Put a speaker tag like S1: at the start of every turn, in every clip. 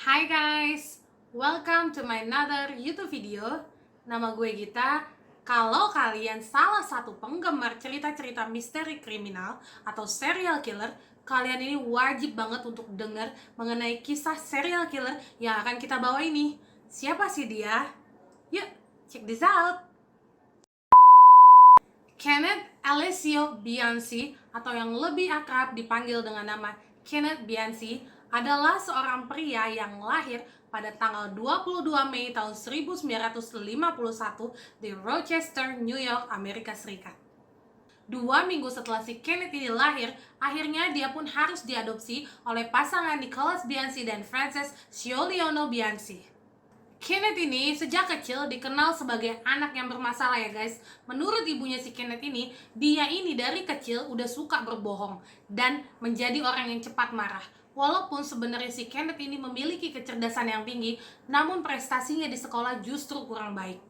S1: Hai guys, welcome to my another YouTube video. Nama gue Gita. Kalau kalian salah satu penggemar cerita-cerita misteri kriminal atau serial killer, kalian ini wajib banget untuk dengar mengenai kisah serial killer yang akan kita bawa ini. Siapa sih dia? Yuk, check this out. Kenneth Alessio Bianchi, atau yang lebih akrab dipanggil dengan nama Kenneth Bianchi, adalah seorang pria yang lahir pada tanggal 22 Mei tahun 1951 di Rochester, New York, Amerika Serikat. 2 minggu setelah si Kenneth ini lahir, akhirnya dia pun harus diadopsi oleh pasangan Nicholas Bianchi dan Frances Scioliano Bianchi. Kenneth ini sejak kecil dikenal sebagai anak yang bermasalah ya guys. Menurut ibunya si Kenneth ini, dia ini dari kecil udah suka berbohong dan menjadi orang yang cepat marah. Walaupun sebenarnya si Kenneth ini memiliki kecerdasan yang tinggi, namun prestasinya di sekolah justru kurang baik.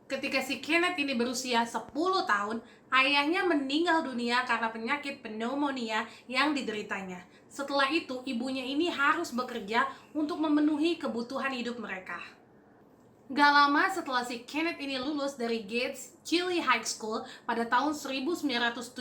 S1: Ketika si Kenneth ini berusia 10 tahun, ayahnya meninggal dunia karena penyakit pneumonia yang dideritanya. Setelah itu, ibunya ini harus bekerja untuk memenuhi kebutuhan hidup mereka. Gak lama setelah si Kenneth ini lulus dari Gates Chili High School pada tahun 1971,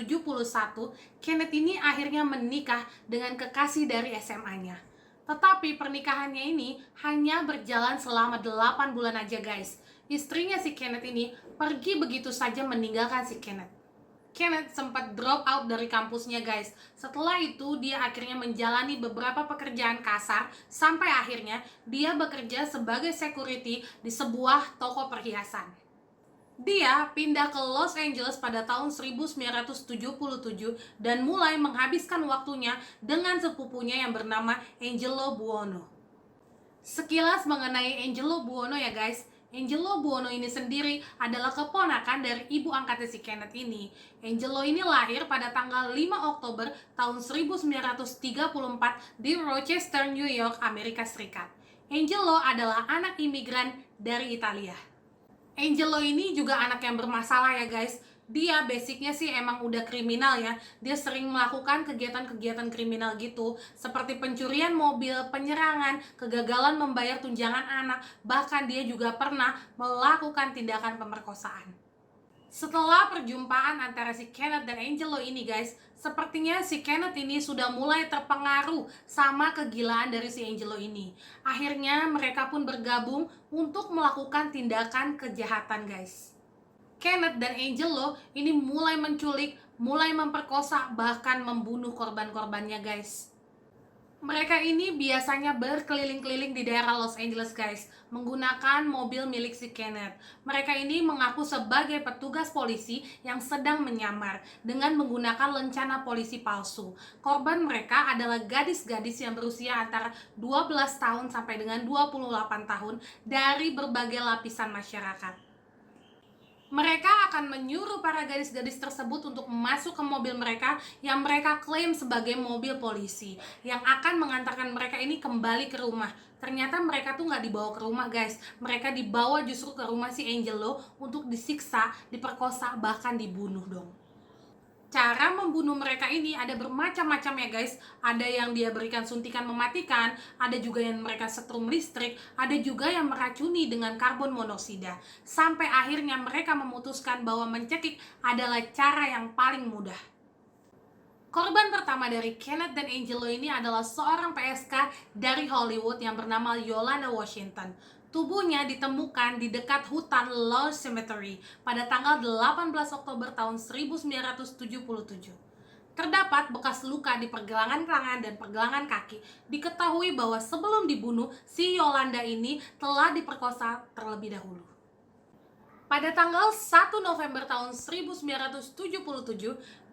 S1: Kenneth ini akhirnya menikah dengan kekasih dari SMA-nya. Tetapi pernikahannya ini hanya berjalan selama 8 bulan aja guys. Istrinya si Kenneth ini pergi begitu saja meninggalkan si Kenneth. Kenneth sempat drop out dari kampusnya guys. Setelah itu dia akhirnya menjalani beberapa pekerjaan kasar sampai akhirnya dia bekerja sebagai security di sebuah toko perhiasan. Dia pindah ke Los Angeles pada tahun 1977 dan mulai menghabiskan waktunya dengan sepupunya yang bernama Angelo Buono. Sekilas mengenai Angelo Buono ya guys. Angelo Buono ini sendiri adalah keponakan dari ibu angkatnya si Kenneth ini. Angelo ini lahir pada tanggal 5 Oktober tahun 1934 di Rochester, New York, Amerika Serikat. Angelo adalah anak imigran dari Italia. Angelo ini juga anak yang bermasalah ya guys. Dia basicnya sih emang udah kriminal ya. Dia sering melakukan kegiatan-kegiatan kriminal gitu, seperti pencurian mobil, penyerangan, kegagalan membayar tunjangan anak, bahkan dia juga pernah melakukan tindakan pemerkosaan. Setelah perjumpaan antara si Kenneth dan Angelo ini guys, sepertinya si Kenneth ini sudah mulai terpengaruh sama kegilaan dari si Angelo ini. Akhirnya mereka pun bergabung untuk melakukan tindakan kejahatan guys. Kenneth dan Angelo ini mulai menculik, mulai memperkosa, bahkan membunuh korban-korbannya guys. Mereka ini biasanya berkeliling-keliling di daerah Los Angeles guys, menggunakan mobil milik si Kenneth. Mereka ini mengaku sebagai petugas polisi yang sedang menyamar dengan menggunakan lencana polisi palsu. Korban mereka adalah gadis-gadis yang berusia antara 12 tahun sampai dengan 28 tahun dari berbagai lapisan masyarakat. Mereka akan menyuruh para gadis-gadis tersebut untuk masuk ke mobil mereka yang mereka klaim sebagai mobil polisi, yang akan mengantarkan mereka ini kembali ke rumah. Ternyata mereka tuh nggak dibawa ke rumah guys, mereka dibawa justru ke rumah si Angelo untuk disiksa, diperkosa, bahkan dibunuh dong. Cara membunuh mereka ini ada bermacam-macam ya guys. Ada yang dia berikan suntikan mematikan, ada juga yang mereka setrum listrik, ada juga yang meracuni dengan karbon monoksida. Sampai akhirnya mereka memutuskan bahwa mencekik adalah cara yang paling mudah. Korban pertama dari Kenneth dan Angelo ini adalah seorang PSK dari Hollywood yang bernama Yolanda Washington. Tubuhnya ditemukan di dekat hutan Low Cemetery pada tanggal 18 Oktober tahun 1977. Terdapat bekas luka di pergelangan tangan dan pergelangan kaki. Diketahui bahwa sebelum dibunuh, si Yolanda ini telah diperkosa terlebih dahulu. Pada tanggal 1 November tahun 1977,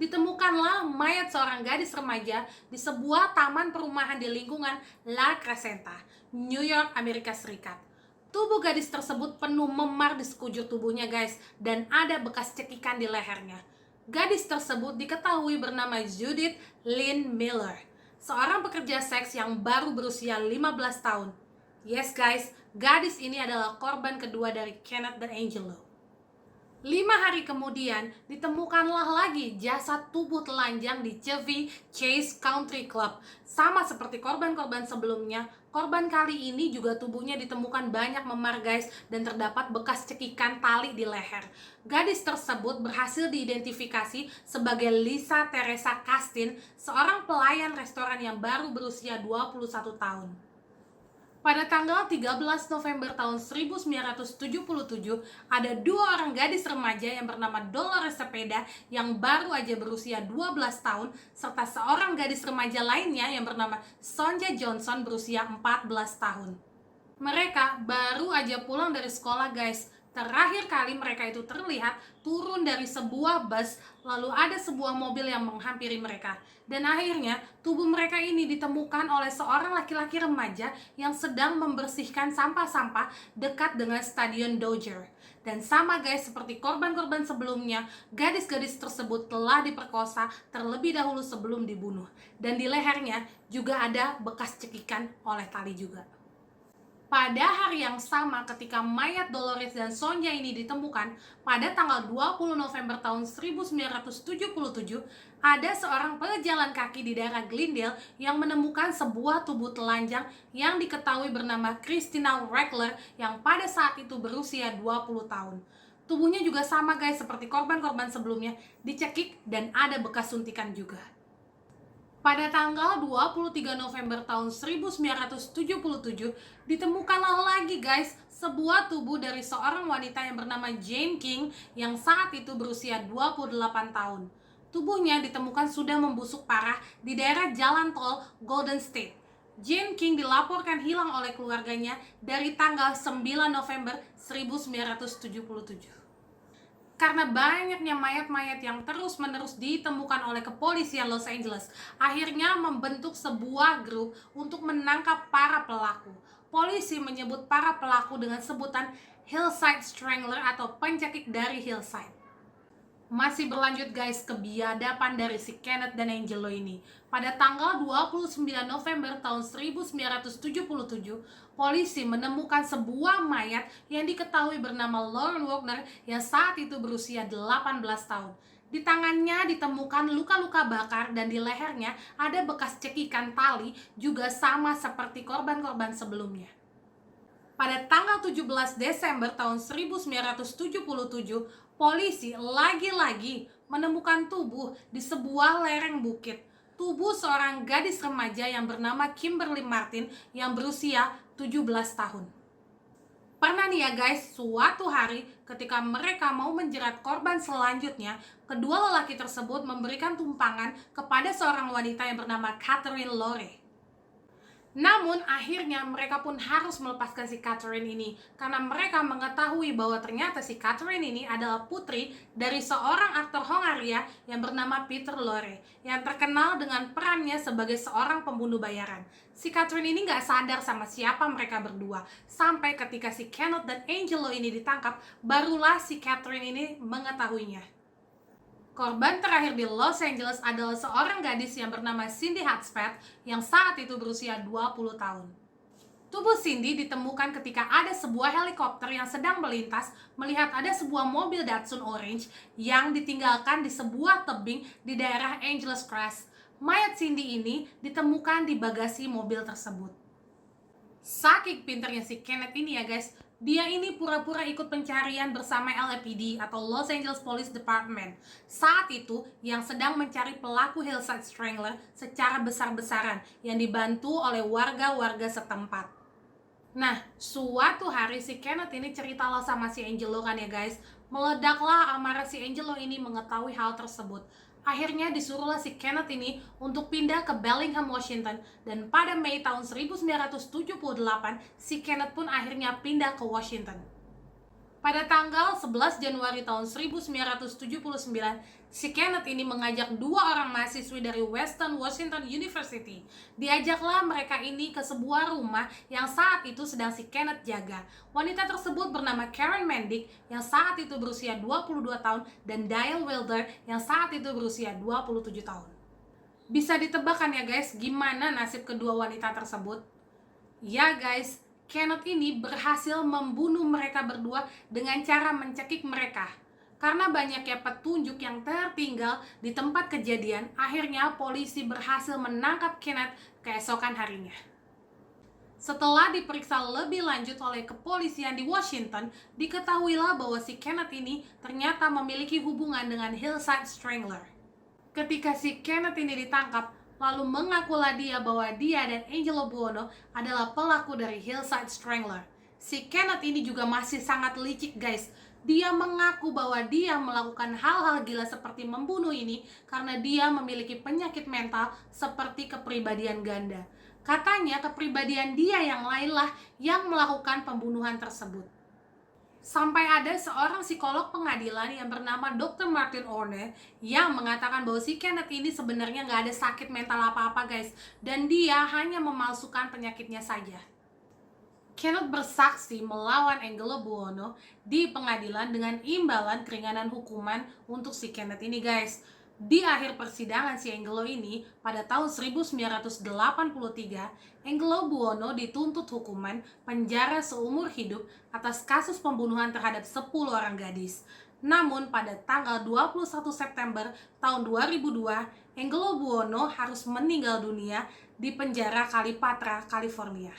S1: ditemukanlah mayat seorang gadis remaja di sebuah taman perumahan di lingkungan La Crescenta, New York, Amerika Serikat. Tubuh gadis tersebut penuh memar di sekujur tubuhnya guys, dan ada bekas cekikan di lehernya. Gadis tersebut diketahui bernama Judith Lynn Miller, seorang pekerja seks yang baru berusia 15 tahun. Yes guys, gadis ini adalah korban kedua dari Kenneth dan Angelo. 5 hari kemudian, ditemukanlah lagi jasad tubuh telanjang di Chevy Chase Country Club. Sama seperti korban-korban sebelumnya, Korban kali ini juga tubuhnya ditemukan banyak memar guys, dan terdapat bekas cekikan tali di leher. Gadis tersebut berhasil diidentifikasi sebagai Lisa Teresa Castin, seorang pelayan restoran yang baru berusia 21 tahun. Pada tanggal 13 November tahun 1977, ada dua orang gadis remaja yang bernama Dolores Cepeda yang baru aja berusia 12 tahun, serta seorang gadis remaja lainnya yang bernama Sonja Johnson berusia 14 tahun. Mereka baru aja pulang dari sekolah guys. Terakhir kali mereka itu terlihat turun dari sebuah bus, lalu ada sebuah mobil yang menghampiri mereka. Dan akhirnya tubuh mereka ini ditemukan oleh seorang laki-laki remaja yang sedang membersihkan sampah-sampah dekat dengan Stadion Dodger. Dan sama guys, seperti korban-korban sebelumnya, gadis-gadis tersebut telah diperkosa terlebih dahulu sebelum dibunuh. Dan di lehernya juga ada bekas cekikan oleh tali juga. Pada hari yang sama ketika mayat Dolores dan Sonja ini ditemukan, pada tanggal 20 November tahun 1977, ada seorang pejalan kaki di daerah Glendale yang menemukan sebuah tubuh telanjang yang diketahui bernama Christina Reckler yang pada saat itu berusia 20 tahun. Tubuhnya juga sama guys seperti korban-korban sebelumnya, dicekik dan ada bekas suntikan juga. Pada tanggal 23 November tahun 1977, ditemukanlah lagi guys sebuah tubuh dari seorang wanita yang bernama Jane King yang saat itu berusia 28 tahun. Tubuhnya ditemukan sudah membusuk parah di daerah jalan tol Golden State. Jane King dilaporkan hilang oleh keluarganya dari tanggal 9 November 1977. Karena banyaknya mayat-mayat yang terus-menerus ditemukan oleh kepolisian Los Angeles, akhirnya membentuk sebuah grup untuk menangkap para pelaku. Polisi menyebut para pelaku dengan sebutan Hillside Strangler atau pencekik dari Hillside. Masih berlanjut guys kebiadaban dari si Kenneth dan Angelo ini. Pada tanggal 29 November tahun 1977, polisi menemukan sebuah mayat yang diketahui bernama Lauren Wagner yang saat itu berusia 18 tahun. Di tangannya ditemukan luka-luka bakar dan di lehernya ada bekas cekikan tali juga sama seperti korban-korban sebelumnya. Pada tanggal 17 Desember tahun 1977, polisi lagi-lagi menemukan tubuh di sebuah lereng bukit. Tubuh seorang gadis remaja yang bernama Kimberly Martin yang berusia 17 tahun. Pernah nih ya guys, suatu hari ketika mereka mau menjerat korban selanjutnya, kedua lelaki tersebut memberikan tumpangan kepada seorang wanita yang bernama Catherine Lore. Namun akhirnya mereka pun harus melepaskan si Catherine ini karena mereka mengetahui bahwa ternyata si Catherine ini adalah putri dari seorang aktor Hongaria yang bernama Peter Lorre yang terkenal dengan perannya sebagai seorang pembunuh bayaran. Si Catherine ini gak sadar sama siapa mereka berdua sampai ketika si Kenneth dan Angelo ini ditangkap, barulah si Catherine ini mengetahuinya. Korban terakhir di Los Angeles adalah seorang gadis yang bernama Cindy Hudspeth yang saat itu berusia 20 tahun. Tubuh Cindy ditemukan ketika ada sebuah helikopter yang sedang melintas melihat ada sebuah mobil Datsun Orange yang ditinggalkan di sebuah tebing di daerah Angeles Crest. Mayat Cindy ini ditemukan di bagasi mobil tersebut. Saking pinternya si Kenneth ini ya guys, dia ini pura-pura ikut pencarian bersama LAPD atau Los Angeles Police Department. Saat itu yang sedang mencari pelaku Hillside Strangler secara besar-besaran yang dibantu oleh warga-warga setempat. Nah, suatu hari si Kenneth ini ceritalah sama si Angelo kan ya guys. Meledaklah amarah si Angelo ini mengetahui hal tersebut. Akhirnya disuruhlah si Kenneth ini untuk pindah ke Bellingham, Washington, dan pada Mei tahun 1978, si Kenneth pun akhirnya pindah ke Washington. Pada tanggal 11 Januari tahun 1979, si Kenneth ini mengajak dua orang mahasiswi dari Western Washington University. Diajaklah mereka ini ke sebuah rumah yang saat itu sedang si Kenneth jaga. Wanita tersebut bernama Karen Mendick yang saat itu berusia 22 tahun dan Diane Wilder yang saat itu berusia 27 tahun. Bisa ditebakkan ya guys, gimana nasib kedua wanita tersebut? Ya guys, Kenneth ini berhasil membunuh mereka berdua dengan cara mencekik mereka. Karena banyaknya petunjuk yang tertinggal di tempat kejadian, akhirnya polisi berhasil menangkap Kenneth keesokan harinya. Setelah diperiksa lebih lanjut oleh kepolisian di Washington, diketahuilah bahwa si Kenneth ini ternyata memiliki hubungan dengan Hillside Strangler. Ketika si Kenneth ini ditangkap, lalu mengakulah dia bahwa dia dan Angelo Buono adalah pelaku dari Hillside Strangler. Si Kenneth ini juga masih sangat licik, guys. Dia mengaku bahwa dia melakukan hal-hal gila seperti membunuh ini karena dia memiliki penyakit mental seperti kepribadian ganda. Katanya kepribadian dia yang lainlah yang melakukan pembunuhan tersebut. Sampai ada seorang psikolog pengadilan yang bernama Dr. Martin Orne yang mengatakan bahwa si Kenneth ini sebenarnya nggak ada sakit mental apa-apa, guys, dan dia hanya memalsukan penyakitnya saja. Kenneth bersaksi melawan Angelo Buono di pengadilan dengan imbalan keringanan hukuman untuk si Kenneth ini, guys. Di akhir persidangan si Angelo ini pada tahun 1983, Angelo Buono dituntut hukuman penjara seumur hidup atas kasus pembunuhan terhadap 10 orang gadis. Namun pada tanggal 21 September tahun 2002, Angelo Buono harus meninggal dunia di penjara Calipatra, California.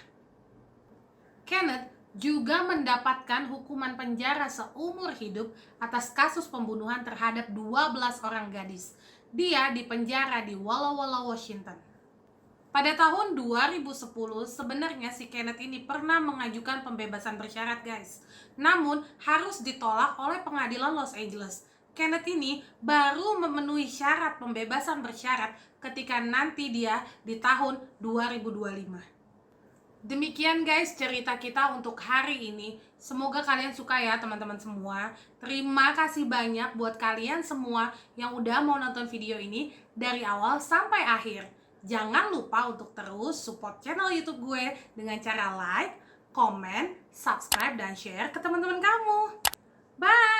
S1: Kenneth juga mendapatkan hukuman penjara seumur hidup atas kasus pembunuhan terhadap 12 orang gadis. Dia dipenjara di Walla Walla, Washington. Pada tahun 2010, sebenarnya si Kenneth ini pernah mengajukan pembebasan bersyarat, guys. Namun, harus ditolak oleh pengadilan Los Angeles. Kenneth ini baru memenuhi syarat pembebasan bersyarat ketika nanti dia di tahun 2025. Demikian guys cerita kita untuk hari ini. Semoga kalian suka ya teman-teman semua. Terima kasih banyak buat kalian semua yang udah mau nonton video ini dari awal sampai akhir. Jangan lupa untuk terus support channel YouTube gue dengan cara like, comment, subscribe, dan share ke teman-teman kamu. Bye!